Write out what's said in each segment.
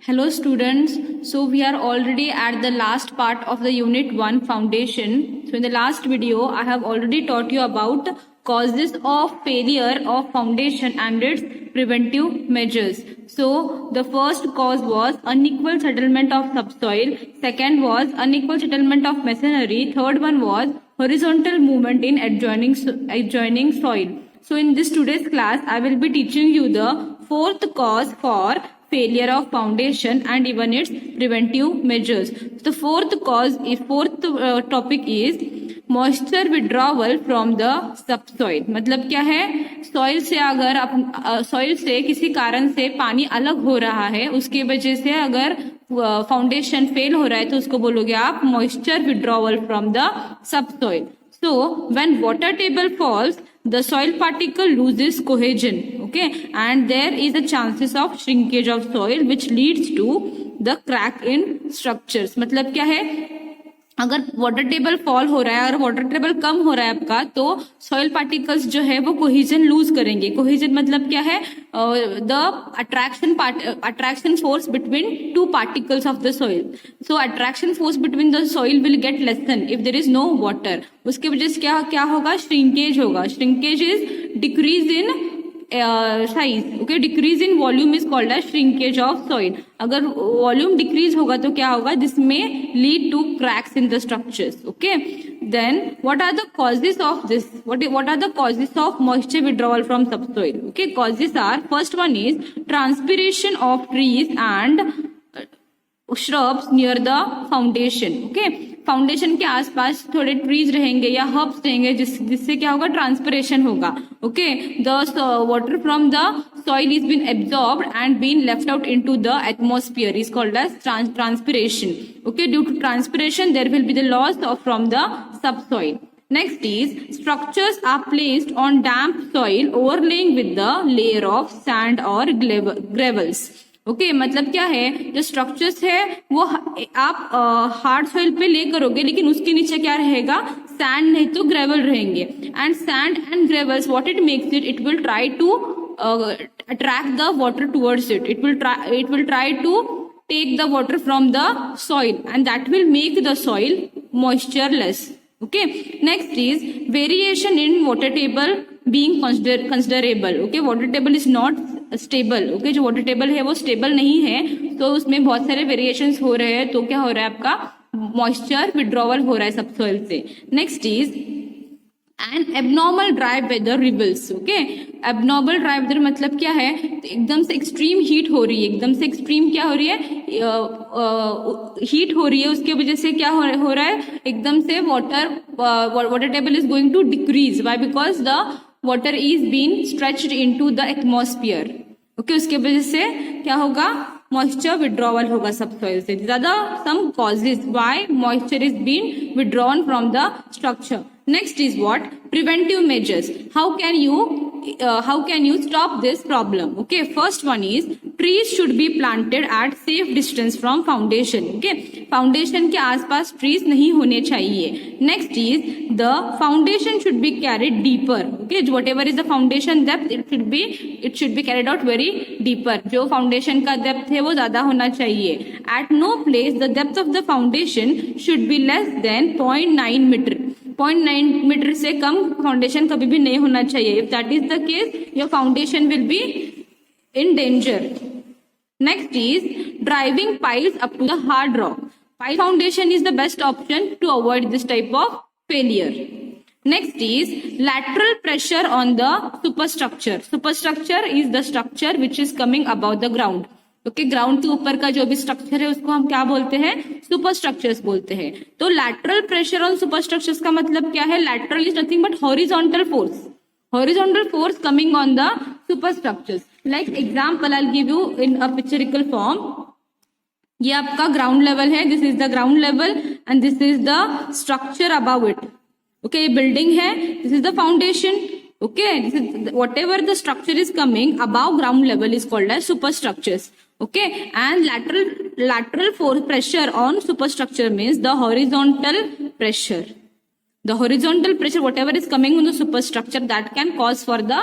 Hello students, so we are already at the last part of the unit 1 foundation. So in the last video I have already taught you about causes of failure of foundation and its preventive measures. So the first cause was unequal settlement of subsoil, second was unequal settlement of masonry, third one was horizontal movement in adjoining soil. So in this today's class I will be teaching you the fourth cause for failure of foundation and even its preventive measures. The fourth topic is moisture withdrawal from the subsoil. मतलब क्या है, soil से अगर soil से किसी कारण से पानी अलग हो रहा है, उसकी वजह से अगर फाउंडेशन फेल हो रहा है तो उसको बोलोगे आप moisture withdrawal from the subsoil. So when water table falls, the soil particle loses cohesion, okay, and there is a chances of shrinkage of soil which leads to the crack in structures. मतलब क्या है, अगर water table fall हो रहा है और water table कम हो रहा है आपका, तो सॉइल पार्टिकल्स जो है वो कोहेजन लूज करेंगे. कोहेजन मतलब क्या है, the attraction force between two particles of the soil. So attraction force between the soil will get lessen if there is no water. उसके वजह से क्या होगा, श्रिंकेज होगा. Shrinkage is decrease in size, okay. Decrease in volume is called as shrinkage of soil. अगर volume decrease होगा तो क्या होगा, दिस में lead to cracks in the structures, okay. Then what are the causes of this, what are the causes of moisture withdrawal from subsoil. Okay, causes are, first one is transpiration of trees and shrubs near the foundation. Okay, foundation के आसपास थोड़े trees रहेंगे या herbs रहेंगे जिससे क्या होगा, transpiration होगा. Okay, the water from the soil is been absorbed and been left out into the atmosphere is called as transpiration. Okay, due to transpiration there will be the loss of from the subsoil. Next is structures are placed on damp soil overlaying with the layer of sand or gravels. Okay, मतलब क्या है, जो structures है वो आप hard soil पे ले करोगे, लेकिन उसके नीचे क्या रहेगा, सैंड नहीं तो ग्रेवल रहेंगे. And sand and gravels what it makes it will try to attract the water towards it. It will try to take the water from the soil and that will make the soil moistureless. Okay, next is variation in water table being considerable. Okay, water table is not stable. Okay, जो water table है वो stable नहीं है, तो उसमें बहुत सारे variations हो रहे हैं, तो क्या हो रहा है, आपका moisture withdrawal हो रहा है subsoil से. Next is and abnormal dry weather rebels. Okay, abnormal dry weather मतलब क्या है, तो एकदम से एक्सट्रीम हीट हो रही है, एकदम से एक्सट्रीम क्या हो रही है, हीट हो रही है, उसकी वजह से क्या हो रहा है, एकदम से water table is going to decrease. Why, because the water is been stretched into the atmosphere. Okay, उसके वजह से क्या होगा, मॉइस्चर विड्रॉवल होगा सबसॉइल से. ज्यादा some causes why moisture is been withdrawn from the structure. Next is what? Preventive measures. How can you stop this problem? Okay, first one is trees should be planted at safe distance from foundation. Okay, foundation के आसपास trees नहीं होने चाहिए. Next is the foundation should be carried deeper. Okay, whatever is the foundation depth, it should be carried out very deeper. जो foundation का depth है वो ज्यादा होना चाहिए. At no place the depth of the foundation should be less than 0.9 meter. 0.9 meter से कम foundation कभी भी नहीं होना चाहिए. If that is the case, your foundation will be in danger. Next is driving piles up to the hard rock. Pile foundation is the best option to avoid this type of failure. Next is lateral pressure on the superstructure. Superstructure is the structure which is coming above the ground. Okay, ground के ऊपर का जो भी structure है उसको हम क्या बोलते हैं, सुपर स्ट्रक्चर्स बोलते हैं. तो lateral pressure on super structures का मतलब क्या है, lateral is nothing but horizontal force coming on the super structures. Like example I will give you in a pictorial form. ये आपका ग्राउंड लेवल है, this is the ground level and this is the structure above it. Okay, ये building है, this is the foundation. Okay, this is whatever the structure is coming above ground level is called as superstructures. Okay, and lateral force pressure on superstructure means the horizontal pressure. The horizontal pressure, whatever is coming on the superstructure, that can cause for the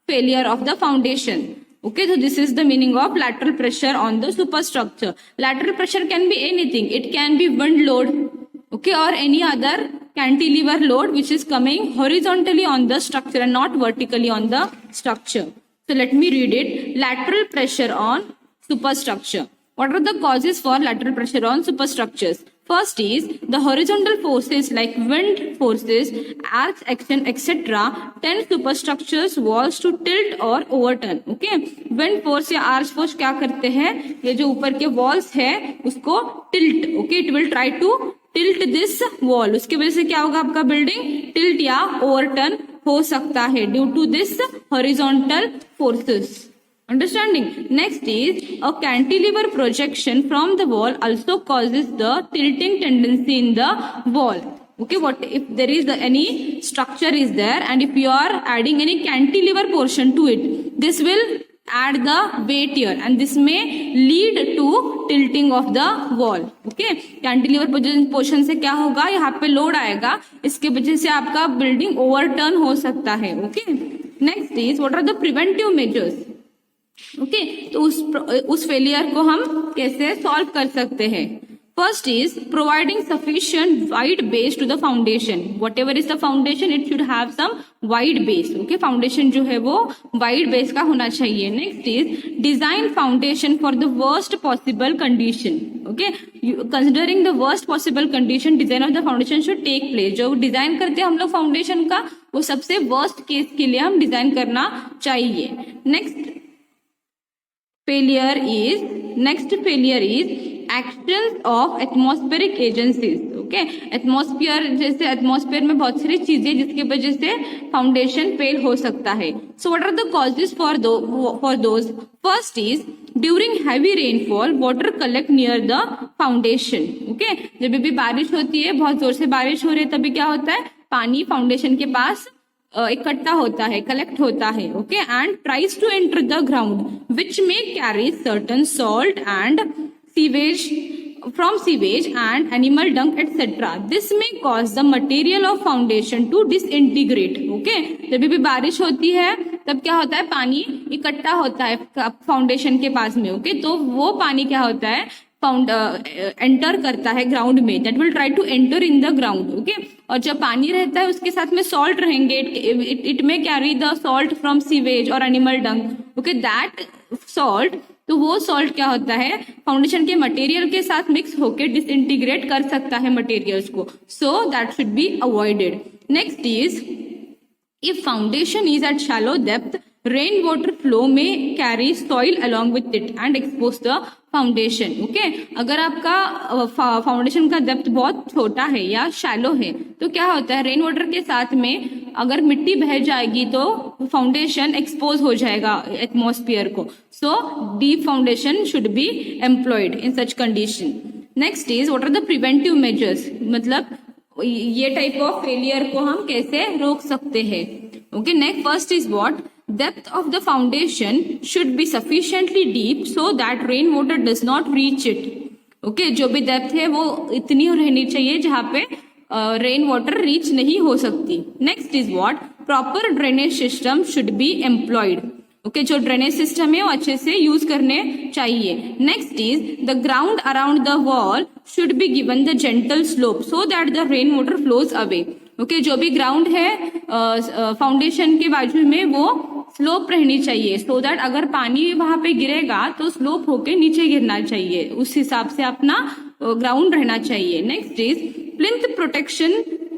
failure of the foundation. Okay, so this is the meaning of lateral pressure on the superstructure. Lateral pressure can be anything. It can be wind load, okay, or any other cantilever load which is coming horizontally on the structure and not vertically on the structure. So let me read it. Lateral pressure on superstructure. What are the causes for lateral pressure on superstructures? First is the horizontal forces like wind forces, earth action, etc. tend superstructures walls to tilt or overturn. Okay, wind force या arch force क्या करते हैं, ये जो ऊपर के walls है उसको tilt. Okay, it will try to tilt this wall. उसकी वजह से क्या होगा, आपका building tilt या overturn हो सकता है due to this horizontal forces. Understanding. Next is a cantilever projection from the wall also causes the tilting tendency in the wall. Okay, what if there is any structure is there and if you are adding any cantilever portion to it, this will add the weight here and this may lead to tilting of the wall. Okay, cantilever portion से क्या होगा, यहाँ पे load आएगा, इसके वजह से आपका बिल्डिंग ओवरटर्न हो सकता है. Okay, next is what are the preventive measures. Okay, तो उस फेलियर को हम कैसे सॉल्व कर सकते हैं. First is providing sufficient wide base to the foundation. Whatever is the foundation it should have some wide base. Okay, foundation जो है वो वाइड बेस का होना चाहिए. Next is design foundation for the worst possible condition. Okay, considering the worst possible condition design of the foundation should take place. जो design करते हैं हम लोग फाउंडेशन का, वो सबसे वर्स्ट केस के लिए हम डिजाइन करना चाहिए. Next failure is actions of atmospheric agencies. Okay, जैसे एटमॉस्फेयर में बहुत सारी चीजें जिसकी वजह से फाउंडेशन फेल हो सकता है. So what are the causes for those. First is during heavy rainfall water collect near the foundation. Okay, जब भी बारिश होती है, बहुत जोर से बारिश हो रही है, तभी क्या होता है, पानी फाउंडेशन के पास इकट्ठा होता है, कलेक्ट होता है. Okay, and tries to enter the ground which may carry certain salt and sewage from sewage and animal dung etc. This may cause the material of foundation to disintegrate. Okay, जब भी बारिश होती है तब क्या होता है, पानी इकट्ठा होता है फाउंडेशन के पास में. ओके, तो वो पानी क्या होता है, एंटर करता है ग्राउंड में. That will try to enter in the ground. Okay, और जब पानी रहता है उसके साथ में सॉल्ट रहेंगे, it may carry the salt from sewage और animal dung. Okay, that salt, तो वो सॉल्ट क्या होता है, फाउंडेशन के मटेरियल के साथ मिक्स होकर डिसइंटीग्रेट कर सकता है मटेरियल्स को. So that should be avoided. Next is if foundation is at shallow depth, rain water flow में carry soil along with it and expose the foundation. Okay, अगर आपका फाउंडेशन का डेप्थ बहुत छोटा है या शैलो है तो क्या होता है, रेन वाटर के साथ में अगर मिट्टी बह जाएगी तो फाउंडेशन एक्सपोज हो जाएगा एटमॉस्फेयर को. So deep foundation should be employed in such condition. Next is what are the preventive measures. मतलब ये टाइप ऑफ फेलियर को हम कैसे रोक सकते हैं. Okay, next first is what, depth of the foundation should be sufficiently deep so that rain water does not reach it. Okay, जो भी डेप्थ है वो इतनी रहनी चाहिए जहाँ पे रेन वाटर रीच नहीं हो सकती. Next is what, proper drainage system should be employed. Okay, जो ड्रेनेज सिस्टम है वो अच्छे से यूज करने चाहिए. Next is the ground around the wall should be given the gentle slope so that the rain water flows away. Okay, जो भी ground है फाउंडेशन के बाजू में वो स्लोप रहनी चाहिए, सो दैट अगर पानी वहां पे गिरेगा तो स्लोप होके नीचे गिरना चाहिए. उस हिसाब से अपना ग्राउंड रहना चाहिए. Next is plinth protection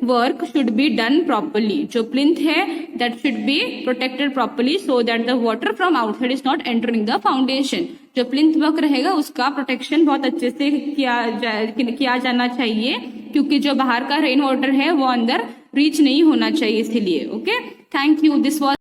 work should be done properly. जो प्लिंथ है that should be protected properly so that the water from outside is not entering the foundation. जो प्लिंथ वर्क रहेगा उसका प्रोटेक्शन बहुत अच्छे से किया जाना चाहिए, क्योंकि जो बाहर का रेन वाटर है वो अंदर रीच नहीं होना चाहिए इसलिए. Okay, thank you. This was